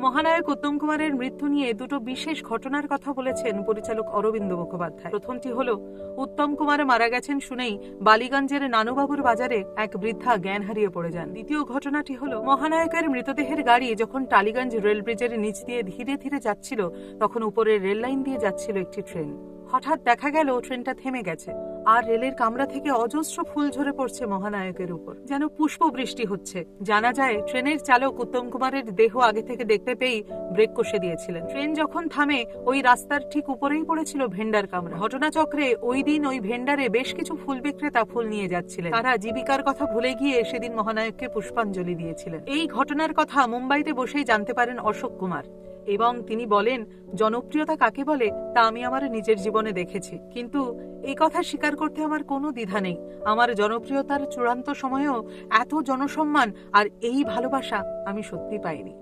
মহানায়ক উত্তম কুমারের মৃত্যু নিয়ে দুটো বিশেষ ঘটনার কথা বলেছেন পরিচালক অরবিন্দ মুখোপাধ্যায়। প্রথমটি হলো, উত্তম কুমার মারা গেছেন শুনেই বালিগঞ্জের নানুবাবুর বাজারে এক বৃদ্ধা জ্ঞান হারিয়ে পড়ে যান। দ্বিতীয় ঘটনাটি হলো, মহানায়কের মৃতদেহের গাড়ি যখন টালিগঞ্জ রেল ব্রিজের নিচ দিয়ে ধীরে ধীরে যাচ্ছিল, তখন উপরের রেল লাইন দিয়ে যাচ্ছিল একটি ট্রেন। হঠাৎ দেখা গেল ট্রেনটা থেমে গেছে, আর রেলের কামরা থেকে অজস্র ফুল ঝরে পড়ছে মহানায়কের উপর, যেন পুষ্প বৃষ্টি হচ্ছে। জানা যায় ট্রেনের চালক উত্তম কুমারের দেহ আগে থেকে দেখতে পেয়েই ব্রেক কষে দিয়েছিলেন। ট্রেন যখন থামে ওই রাস্তার ঠিক উপরেই পড়েছিল ভেন্ডার কামরা। ঘটনাচক্রে ওই দিন ওই ভেন্ডারে বেশ কিছু ফুল বিক্রেতা ফুল নিয়ে যাচ্ছিলেন। তারা জীবিকার কথা ভুলে গিয়ে সেদিন মহানায়ককে পুষ্পাঞ্জলি দিয়েছিলেন। এই ঘটনার কথা মুম্বাইতে বসেই জানতে পারেন অশোক কুমার, এবং তিনি বলেন, জনপ্রিয়তা কাকে বলে তা আমি আমার নিজের জীবনে দেখেছি, কিন্তু এই কথা স্বীকার করতে আমার কোনো দ্বিধা নেই। আমার জনপ্রিয়তার চূড়ান্ত সময়েও এত জনসম্মান আর এই ভালোবাসা আমি সত্যি পাইনি।